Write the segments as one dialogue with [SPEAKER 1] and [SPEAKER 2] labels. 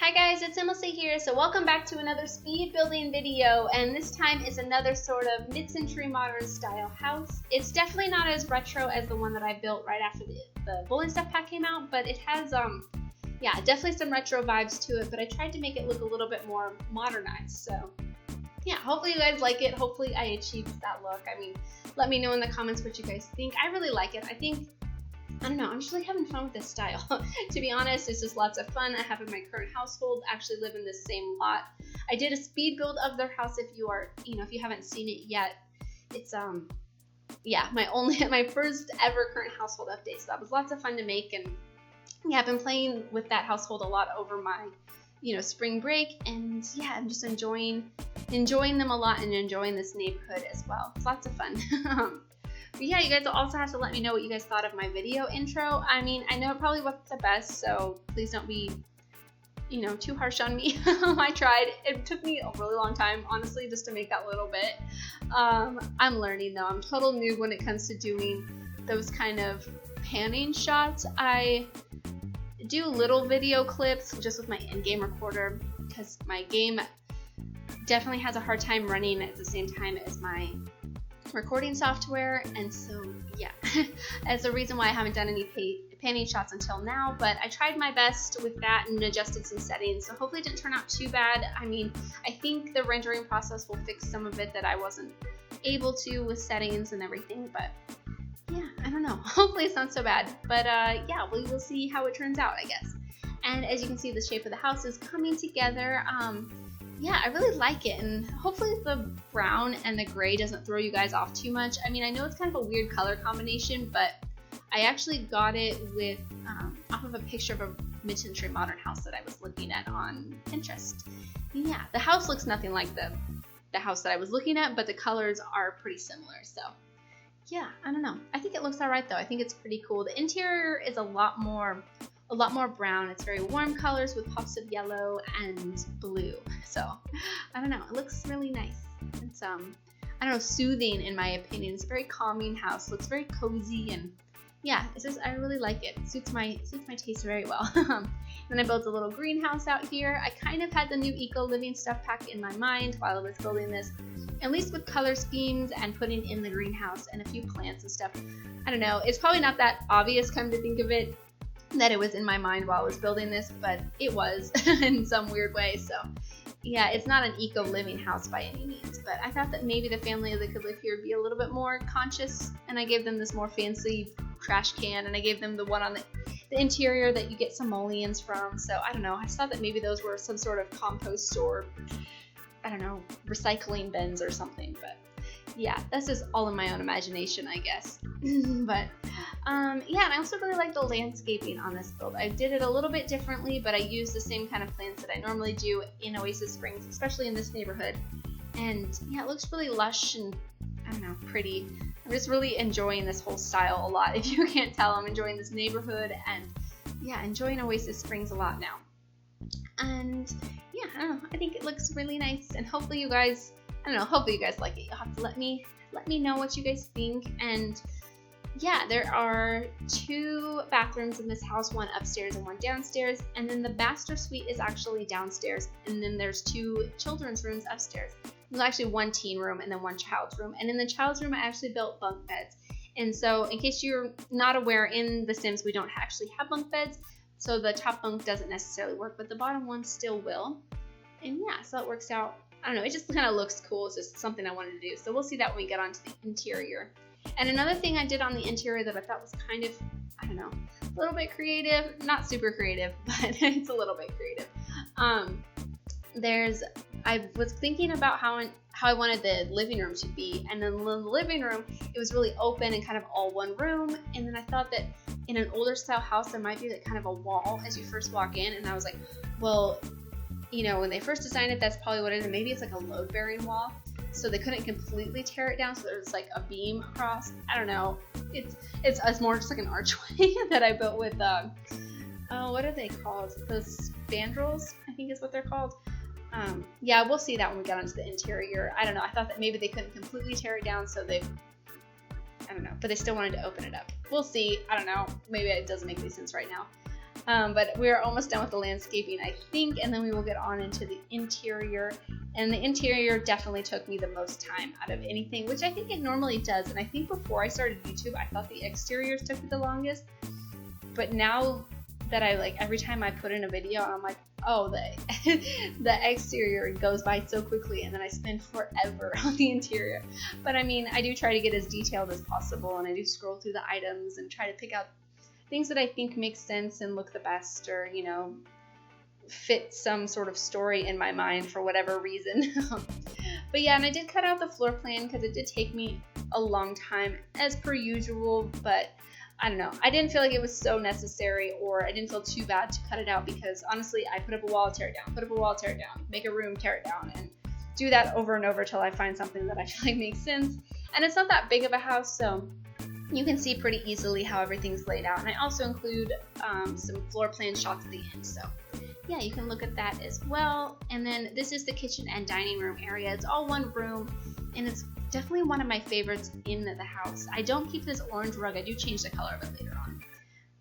[SPEAKER 1] Hi guys, it's SimLicy here. So welcome back to another speed building video, and this time is another sort of mid-century modern style house. It's definitely not as retro as the one that I built right after the Bowling Stuff pack came out, but it has yeah, definitely some retro vibes to it, but I tried to make it look a little bit more modernized. So yeah, hopefully you guys like it. Hopefully I achieved that look. I mean, let me know in the comments what you guys think. I really like it. I don't know, I'm just really having fun with this style. To be honest, it's just lots of fun. I have in my current household, actually live in this same lot. I did a speed build of their house if you are, if you haven't seen it yet. It's, yeah, my first ever current household update. So that was lots of fun to make. And yeah, I've been playing with that household a lot over my, spring break. And yeah, I'm just enjoying them a lot and enjoying this neighborhood as well. It's lots of fun. But yeah, you guys will also have to let me know what you guys thought of my video intro. I mean, I know it probably wasn't the best, so please don't be, too harsh on me. I tried. It took me a really long time, honestly, just to make that little bit. I'm learning, though. I'm total noob when it comes to doing those kind of panning shots. I do little video clips just with my in-game recorder because my game definitely has a hard time running at the same time as my recording software, and so yeah, that's the reason why I haven't done any panning shots until now, but I tried my best with that and adjusted some settings, so hopefully it didn't turn out too bad. I mean, I think the rendering process will fix some of it that I wasn't able to with settings and everything, but yeah, I don't know. Hopefully it's not so bad, but yeah, we will see how it turns out, I guess. And as you can see, the shape of the house is coming together. Yeah, I really like it, and hopefully the brown and the gray doesn't throw you guys off too much. I mean, I know it's kind of a weird color combination, but I actually got it with off of a picture of a mid-century modern house that I was looking at on Pinterest. Yeah, the house looks nothing like the house that I was looking at, but the colors are pretty similar, so yeah, I don't know. I think it looks alright though. I think it's pretty cool. The interior is a lot more brown. It's very warm colors with pops of yellow and blue. So I don't know, it looks really nice. It's I don't know, soothing in my opinion. It's a very calming house. Looks very cozy, and yeah, it's just, I really like it. It suits my taste very well. Then I built a little greenhouse out here. I kind of had the new eco living stuff pack in my mind while I was building this, at least with color schemes and putting in the greenhouse and a few plants and stuff. I don't know, it's probably not that obvious come to think of it that it was in my mind while I was building this, but it was in some weird way. So yeah, it's not an eco living house by any means, but I thought that maybe the family that could live here would be a little bit more conscious, and I gave them this more fancy trash can, and I gave them the one on the interior that you get simoleons from. So I don't know, I just thought that maybe those were some sort of compost or I don't know, recycling bins or something, but yeah, that's just all in my own imagination, I guess. But yeah, and I also really like the landscaping on this build. I did it a little bit differently, but I used the same kind of plants that I normally do in Oasis Springs, especially in this neighborhood. And yeah, it looks really lush and, I don't know, pretty. I'm just really enjoying this whole style a lot. If you can't tell, I'm enjoying this neighborhood and yeah, enjoying Oasis Springs a lot now. And yeah, I don't know, I think it looks really nice, and hopefully you guys, hopefully you guys like it. You'll have to let me know what you guys think. And yeah, there are 2 bathrooms in this house, one upstairs and one downstairs, and then the master suite is actually downstairs, and then there's 2 children's rooms upstairs. There's actually 1 teen room and then 1 child's room, and in the child's room I actually built bunk beds. And so in case you're not aware, in The Sims we don't actually have bunk beds, so the top bunk doesn't necessarily work, but the bottom one still will. And yeah, so it works out. I don't know, it just kind of looks cool. It's just something I wanted to do. So we'll see that when we get onto the interior. And another thing I did on the interior that I thought was kind of, I don't know, a little bit creative, not super creative, but it's a little bit creative. I was thinking about how I wanted the living room to be, and then in the living room, it was really open and kind of all one room. And then I thought that in an older style house, there might be like kind of a wall as you first walk in. And I was like, well, when they first designed it, that's probably what it is. Maybe it's like a load-bearing wall, so they couldn't completely tear it down, so there's like a beam across. I don't know. It's more just like an archway that I built with what are they called? Those spandrels, I think is what they're called. Yeah, we'll see that when we get onto the interior. I don't know. I thought that maybe they couldn't completely tear it down, so I don't know, but they still wanted to open it up. We'll see. I don't know. Maybe it doesn't make any sense right now. But we're almost done with the landscaping, I think, and then we will get on into the interior. And the interior definitely took me the most time out of anything, which I think it normally does. And I think before I started YouTube, I thought the exteriors took me the longest. But now that every time I put in a video, I'm like, oh, the exterior goes by so quickly, and then I spend forever on the interior. But I mean, I do try to get as detailed as possible, and I do scroll through the items and try to pick out things that I think make sense and look the best, or, you know, fit some sort of story in my mind for whatever reason. But yeah, and I did cut out the floor plan because it did take me a long time as per usual, but I don't know. I didn't feel like it was so necessary, or I didn't feel too bad to cut it out, because honestly, I put up a wall, tear it down, put up a wall, tear it down, make a room, tear it down, and do that over and over till I find something that I feel like makes sense. And it's not that big of a house, so you can see pretty easily how everything's laid out. And I also include some floor plan shots at the end, so yeah, you can look at that as well. And then this is the kitchen and dining room area. It's all one room, and it's definitely one of my favorites in the house. I don't keep this orange rug. I do change the color of it later on.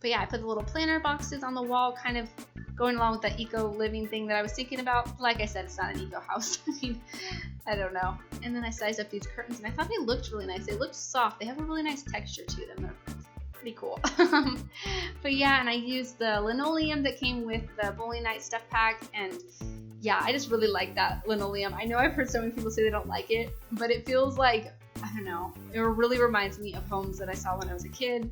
[SPEAKER 1] But yeah, I put the little planter boxes on the wall, kind of going along with the eco living thing that I was thinking about. Like I said, it's not an eco house. I mean, I don't know. And then I sized up these curtains, and I thought they looked really nice. They looked soft. They have a really nice texture to them. They're pretty cool. But yeah, and I used the linoleum that came with the bowling night stuff pack, and yeah, I just really like that linoleum. I know I've heard so many people say they don't like it, but it feels like, I don't know, it really reminds me of homes that I saw when I was a kid.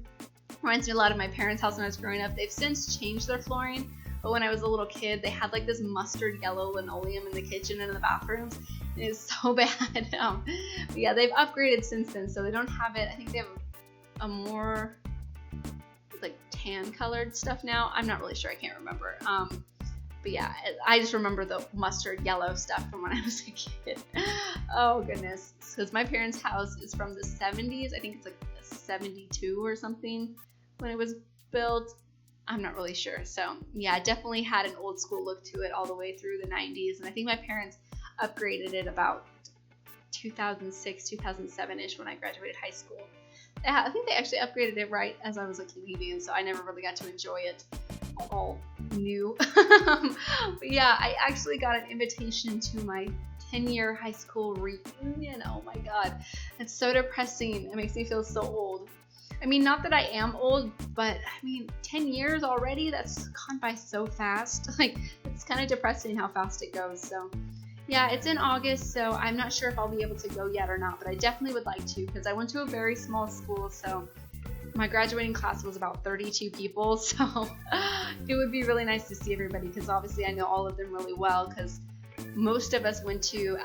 [SPEAKER 1] Reminds me a lot of my parents' house when I was growing up. They've since changed their flooring, but when I was a little kid, they had like this mustard yellow linoleum in the kitchen and in the bathrooms. It is so bad. But yeah, they've upgraded since then, so they don't have it. I think they have a more like tan colored stuff now. I'm not really sure. I can't remember. But yeah, I just remember the mustard yellow stuff from when I was a kid. Oh goodness, because my parents' house is from the 70s. I think it's like 72 or something when it was built. I'm not really sure. So yeah, it definitely had an old school look to it all the way through the 90s. And I think my parents upgraded it about 2006, 2007-ish when I graduated high school. I think they actually upgraded it right as I was like leaving, so I never really got to enjoy it all new. But yeah, I actually got an invitation to my 10-year high school reunion. Oh my god, it's so depressing. It makes me feel so old. I mean, not that I am old, but I mean, 10 years already? That's gone by so fast. Like, it's kind of depressing how fast it goes. So yeah, it's in August, so I'm not sure if I'll be able to go yet or not, but I definitely would like to, because I went to a very small school, so my graduating class was about 32 people, so it would be really nice to see everybody, because obviously I know all of them really well, because most of us went to,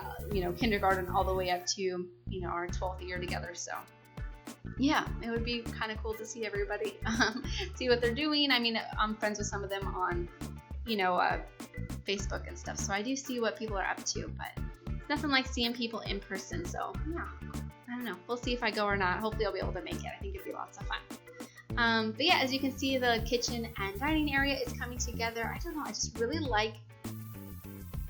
[SPEAKER 1] kindergarten all the way up to, our 12th year together, so yeah, it would be kind of cool to see everybody, see what they're doing. I mean, I'm friends with some of them on, Facebook and stuff, so I do see what people are up to, but it's nothing like seeing people in person, so yeah, I don't know, we'll see if I go or not. Hopefully I'll be able to make it. I think it'd be lots of fun. But yeah, as you can see, the kitchen and dining area is coming together. I don't know, I just really like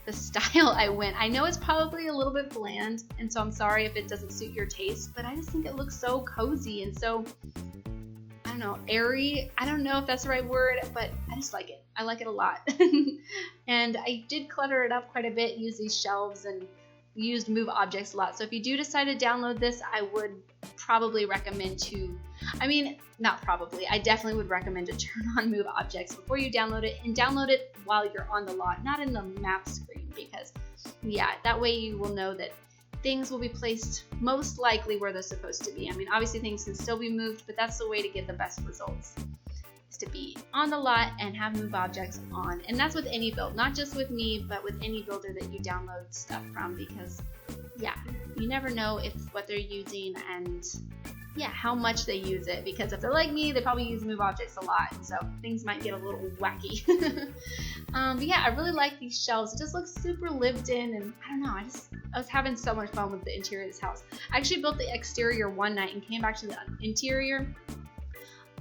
[SPEAKER 1] the style I went. I know it's probably a little bit bland, and so I'm sorry if it doesn't suit your taste, but I just think it looks so cozy and so, I don't know, airy. I don't know if that's the right word, but I just like it. I like it a lot. And I did clutter it up quite a bit, use these shelves, and used Move Objects a lot. So if you do decide to download this, I would probably recommend to, I definitely would recommend to turn on Move Objects before you download it, and download it while you're on the lot, not in the map screen, because yeah, that way you will know that things will be placed most likely where they're supposed to be. I mean, obviously things can still be moved, but that's the way to get the best results, is to be on the lot and have Move Objects on. And that's with any build, not just with me, but with any builder that you download stuff from, because yeah, you never know if what they're using and yeah, how much they use it, because if they're like me, they probably use Move Objects a lot, so things might get a little wacky. But yeah, I really like these shelves. It just looks super lived in, and I don't know, I was having so much fun with the interior of this house. I actually built the exterior one night and came back to the interior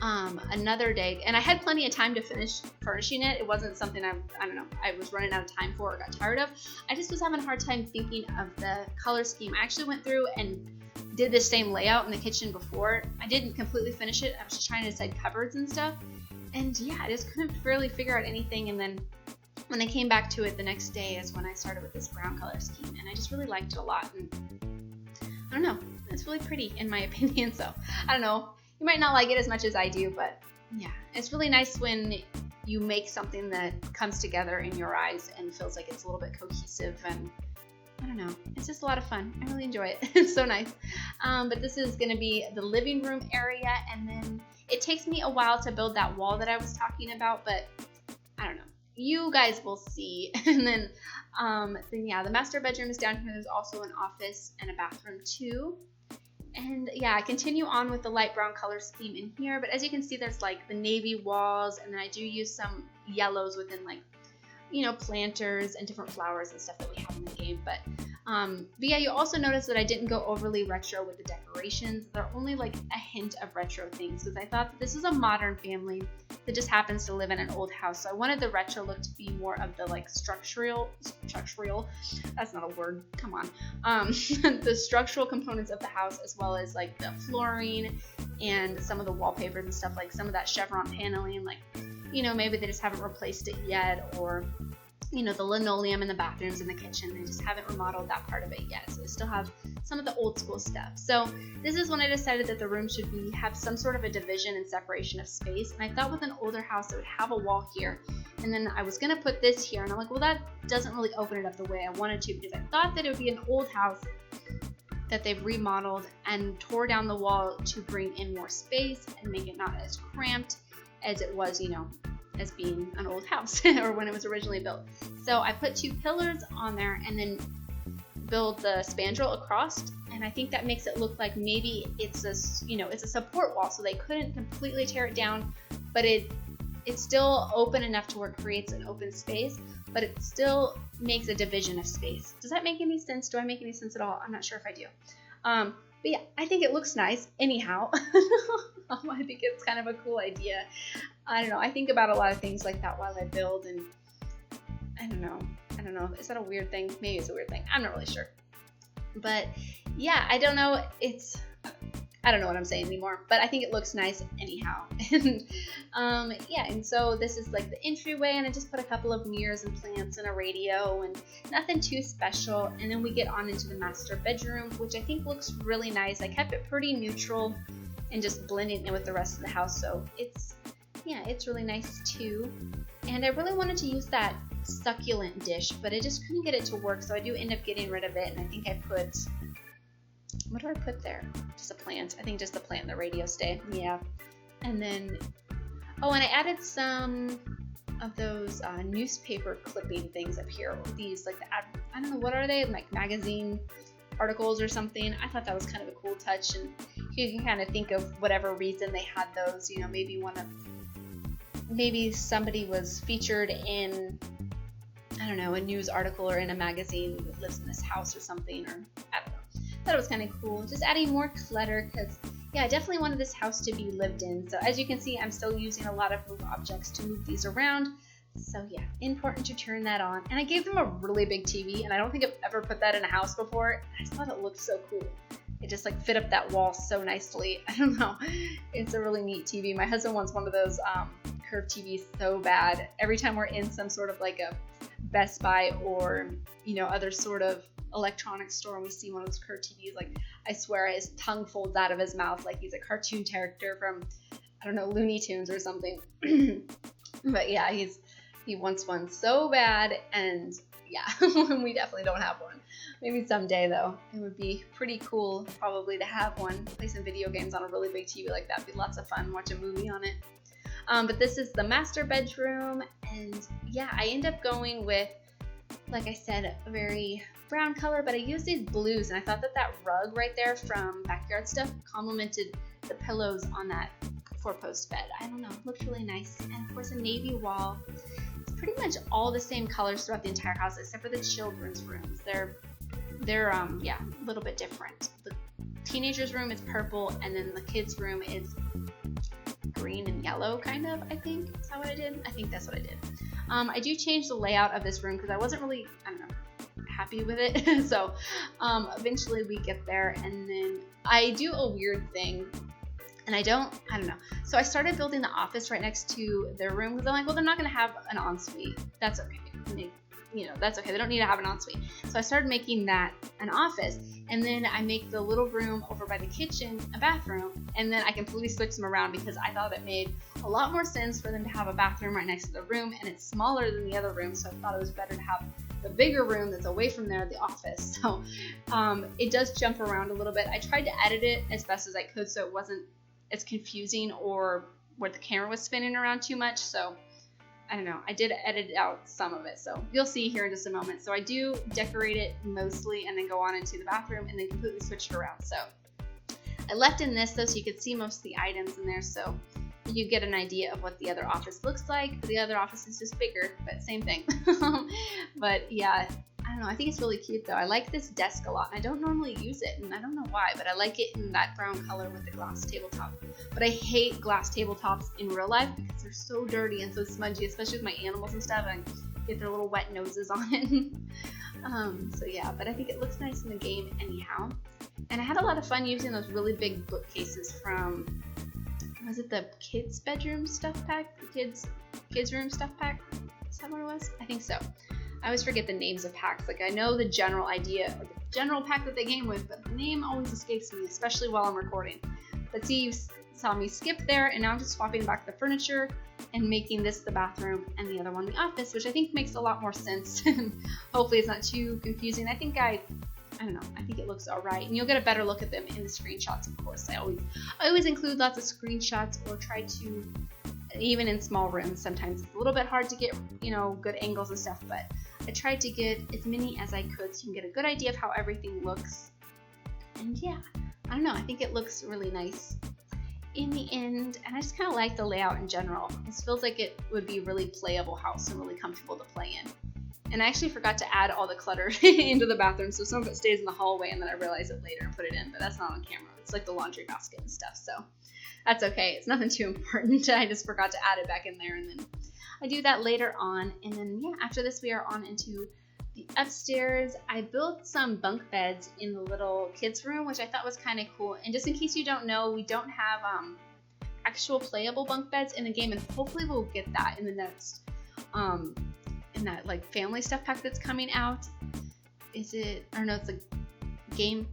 [SPEAKER 1] another day, and I had plenty of time to finish furnishing it. It wasn't something I don't know, I was running out of time for or got tired of. I just was having a hard time thinking of the color scheme. I actually went through and did the same layout in the kitchen before. I didn't completely finish it. I was just trying to decide cupboards and stuff, And yeah, I just couldn't really figure out anything. And then when I came back to it the next day is when I started with this brown color scheme, and I just really liked it a lot. And I don't know, it's really pretty in my opinion. So I don't know, you might not like it as much as I do, but yeah, it's really nice when you make something that comes together in your eyes and feels like it's a little bit cohesive, and I don't know, it's just a lot of fun. I really enjoy it. It's so nice. But this is going to be the living room area, and then it takes me a while to build that wall that I was talking about, but I don't know. You guys will see. And then yeah, the master bedroom is down here. There's also an office and a bathroom too. And yeah, I continue on with the light brown color scheme in here, but as you can see, there's like the navy walls, and then I do use some yellows within, like, you know, planters and different flowers and stuff that we have in the game. But yeah, you also notice that I didn't go overly retro with the decorations. They're only like a hint of retro things, because I thought that this is a modern family that just happens to live in an old house. So I wanted the retro look to be more of the like structural, that's not a word, come on, the structural components of the house, as well as like the flooring and some of the wallpapers and stuff, like some of that chevron paneling, like, you know, maybe they just haven't replaced it yet, or, you know, the linoleum in the bathrooms and the kitchen, they just haven't remodeled that part of it yet. So they still have some of the old school stuff. So this is when I decided that the room should have some sort of a division and separation of space. And I thought with an older house, it would have a wall here. And then I was going to put this here. And I'm like, well, that doesn't really open it up the way I wanted to, because I thought that it would be an old house that they've remodeled and tore down the wall to bring in more space and make it not as cramped as it was, you know, as being an old house or when it was originally built. So I put 2 pillars on there and then build the spandrel across, and I think that makes it look like maybe it's a, you know, it's a support wall, so they couldn't completely tear it down, but it's still open enough to where it creates an open space, but it still makes a division of space. Does that make any sense? Do I make any sense at all? I'm not sure if I do. But yeah, I think it looks nice anyhow. I think it's kind of a cool idea. I don't know. I think about a lot of things like that while I build, and I don't know. Is that a weird thing? Maybe it's a weird thing. I'm not really sure. But yeah, I don't know. I don't know what I'm saying anymore, but I think it looks nice anyhow. And yeah, and so this is like the entryway, and I just put a couple of mirrors and plants and a radio and nothing too special. And then we get on into the master bedroom, which I think looks really nice. I kept it pretty neutral and just blending in with the rest of the house. So it's really nice too. And I really wanted to use that succulent dish, but I just couldn't get it to work. So I do end up getting rid of it. And I think I put, what do I put there? Just a plant. I think just the plant and the radio stay. Yeah. And then, oh, and I added some of those newspaper clipping things up here. These, like, I don't know, what are they? Like magazine articles or something. I thought that was kind of a cool touch. And you can kind of think of whatever reason they had those. You know, maybe somebody was featured in, I don't know, a news article or in a magazine that lives in this house or something, or I don't know. Thought it was kind of cool, just adding more clutter, because yeah, I definitely wanted this house to be lived in. So as you can see, I'm still using a lot of move objects to move these around. So yeah, important to turn that on. And I gave them a really big TV, and I don't think I've ever put that in a house before. I just thought it looked so cool. It just like fit up that wall so nicely. I don't know, it's a really neat TV. My husband wants one of those curved TVs so bad. Every time we're in some sort of like a Best Buy or, you know, other sort of electronics store and we see one of those curved TVs, like, I swear his tongue folds out of his mouth like he's a cartoon character from, I don't know, Looney Tunes or something. But yeah, he wants one so bad, and yeah, we definitely don't have one. Maybe someday though. It would be pretty cool probably to have one, play some video games on a really big TV like that. It'd be lots of fun, watch a movie on it. But this is the master bedroom, and yeah, I end up going with, like I said, a very brown color, but I used these blues, and I thought that rug right there from Backyard Stuff complemented the pillows on that 4-post bed. I don't know, it looked really nice. And of course a navy wall. It's pretty much all the same colors throughout the entire house except for the children's rooms. They're yeah, a little bit different. The teenagers' room is purple, and then the kids' room is green and yellow, kind of, I think. Is that what I did? I think that's what I did. I do change the layout of this room because I wasn't really, I don't know, happy with it. So eventually we get there, and then I do a weird thing. And I don't know. So I started building the office right next to their room because I'm like, well, they're not going to have an ensuite. That's okay. That's okay. They don't need to have an ensuite. So I started making that an office, and then I make the little room over by the kitchen a bathroom, and then I completely switched them around because I thought it made a lot more sense for them to have a bathroom right next to the room, and it's smaller than the other room, so I thought it was better to have the bigger room that's away from there, the office. So it does jump around a little bit. I tried to edit it as best as I could so it wasn't as confusing or where the camera was spinning around too much. So I don't know. I did edit out some of it, so you'll see here in just a moment. So I do decorate it mostly and then go on into the bathroom and then completely switch it around. So I left in this though so you could see most of the items in there, so you get an idea of what the other office looks like. The other office is just bigger, but same thing. But yeah, I don't know. I think it's really cute though. I like this desk a lot. I don't normally use it, and I don't know why, but I like it in that brown color with the glass tabletop. But I hate glass tabletops in real life because they're so dirty and so smudgy, especially with my animals and stuff, and get their little wet noses on it. So yeah, but I think it looks nice in the game anyhow. And I had a lot of fun using those really big bookcases from, was it the kids' bedroom stuff pack? The kids' room stuff pack? Is that what it was? I think so. I always forget the names of packs. Like, I know the general idea or the general pack that they came with, but the name always escapes me, especially while I'm recording. But see, you saw me skip there, and now I'm just swapping back the furniture and making this the bathroom and the other one the office, which I think makes a lot more sense. Hopefully it's not too confusing. I don't know. I think it looks all right, and you'll get a better look at them in the screenshots, of course. I always include lots of screenshots, or try to, even in small rooms, sometimes it's a little bit hard to get, good angles and stuff, but I tried to get as many as I could so you can get a good idea of how everything looks. And yeah, I don't know. I think it looks really nice in the end, and I just kind of like the layout in general. This feels like it would be a really playable house and really comfortable to play in. And I actually forgot to add all the clutter into the bathroom, so some of it stays in the hallway, and then I realize it later and put it in, but that's not on camera. It's like the laundry basket and stuff, so that's okay. It's nothing too important. I just forgot to add it back in there, and then I do that later on. And then yeah, after this we are on into the upstairs. I built some bunk beds in the little kids room, which I thought was kind of cool. And just in case you don't know, we don't have actual playable bunk beds in the game, and hopefully we'll get that in the next in that like family stuff pack that's coming out. Is it, or no, it's a game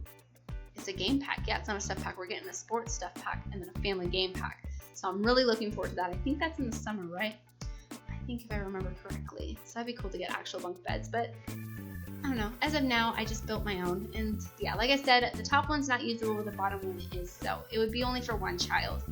[SPEAKER 1] pack. Yeah, it's not a stuff pack. We're getting a sports stuff pack and then a family game pack, so I'm really looking forward to that. I think that's in the summer, right? I think if I remember correctly. So that'd be cool to get actual bunk beds, but I don't know. As of now, I just built my own, and yeah, like I said, the top one's not usable, the bottom one is, so it would be only for one child.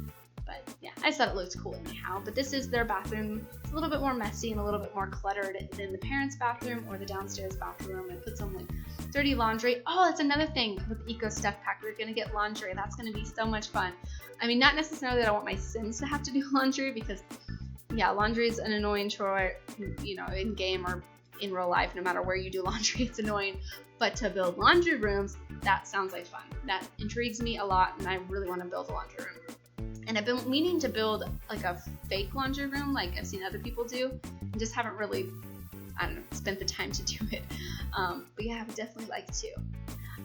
[SPEAKER 1] But yeah, I just thought it looked cool anyhow. But this is their bathroom. It's a little bit more messy and a little bit more cluttered than the parents' bathroom or the downstairs bathroom. I put some like dirty laundry. Oh, that's another thing with the Eco Stuff Pack. We're gonna get laundry. That's gonna be so much fun. I mean, not necessarily that I want my Sims to have to do laundry, because yeah, laundry is an annoying chore, in game or in real life. No matter where you do laundry, it's annoying. But to build laundry rooms, that sounds like fun. That intrigues me a lot, and I really want to build a laundry room. And I've been meaning to build like a fake laundry room like I've seen other people do, and just haven't really, spent the time to do it. But yeah, I would definitely like to.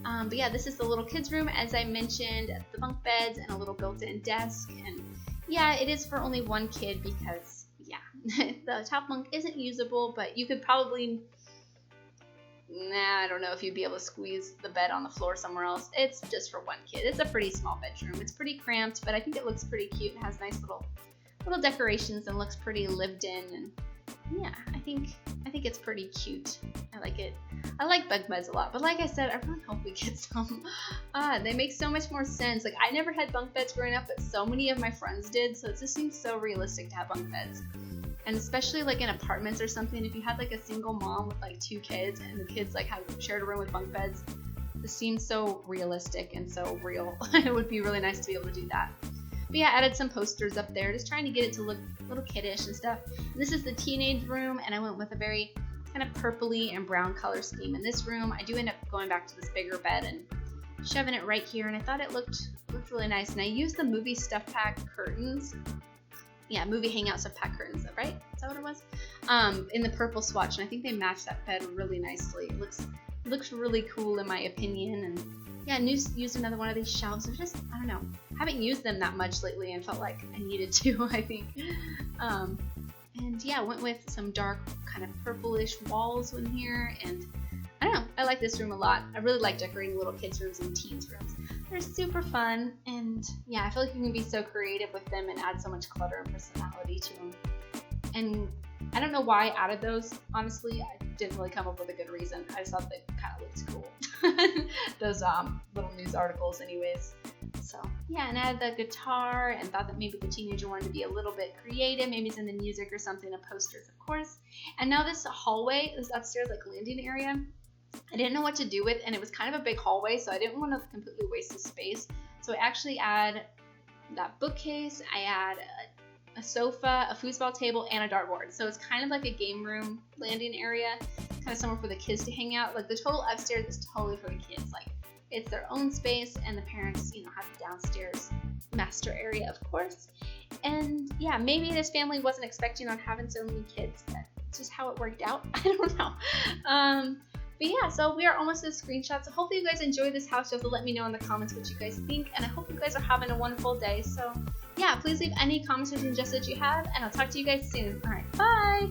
[SPEAKER 1] But yeah, this is the little kids room, as I mentioned, the bunk beds and a little built-in desk. And yeah, it is for only one kid because, yeah, the top bunk isn't usable, but you could probably, I don't know if you'd be able to squeeze the bed on the floor somewhere else. It's just for one kid. It's a pretty small bedroom. It's pretty cramped, but I think it looks pretty cute and has nice little decorations and looks pretty lived in. And yeah, I think it's pretty cute. I like it. I like bunk beds a lot, but like I said, I really hope we get some. They make so much more sense. Like, I never had bunk beds growing up, but so many of my friends did, so it just seems so realistic to have bunk beds. And especially like in apartments or something, if you had like a single mom with like 2 kids and the kids like had shared a room with bunk beds, this seems so realistic and so real. It would be really nice to be able to do that. But yeah, I added some posters up there, just trying to get it to look a little kiddish and stuff. And this is the teenage room, and I went with a very kind of purpley and brown color scheme in this room. I do end up going back to this bigger bed and shoving it right here, and I thought it looked really nice. And I used the movie stuff pack curtains. Yeah, movie hangout stuff pack curtains, right? Is that what it was? In the purple swatch, and I think they match that bed really nicely. It looks really cool in my opinion, and yeah, used another one of these shelves. They're just, I don't know, I haven't used them that much lately and felt like I needed to, I think. And yeah, went with some dark kind of purplish walls in here, and I don't know, I like this room a lot. I really like decorating little kids' rooms and teens' rooms. They're super fun, and yeah, I feel like you can be so creative with them and add so much clutter and personality to them. And I don't know why I added those, honestly. I didn't really come up with a good reason. I just thought they kind of looked cool. Those little news articles anyways. So yeah, and I had the guitar and thought that maybe the teenager wanted to be a little bit creative. Maybe it's in the music or something, and posters, of course. And now this hallway, this upstairs like landing area, I didn't know what to do with, and it was kind of a big hallway, so I didn't want to completely waste the space. So I actually add that bookcase, I add a sofa, a foosball table, and a dartboard. So it's kind of like a game room landing area, kind of somewhere for the kids to hang out. Like the total upstairs is totally for the kids. Like it's their own space, and the parents, you know, have the downstairs master area, of course. And yeah, maybe this family wasn't expecting on having so many kids, but it's just how it worked out. I don't know. But yeah, so we are almost to the screenshot. So hopefully you guys enjoy this house. You have to let me know in the comments what you guys think. And I hope you guys are having a wonderful day. So yeah, please leave any comments or suggestions you have. And I'll talk to you guys soon. All right, bye.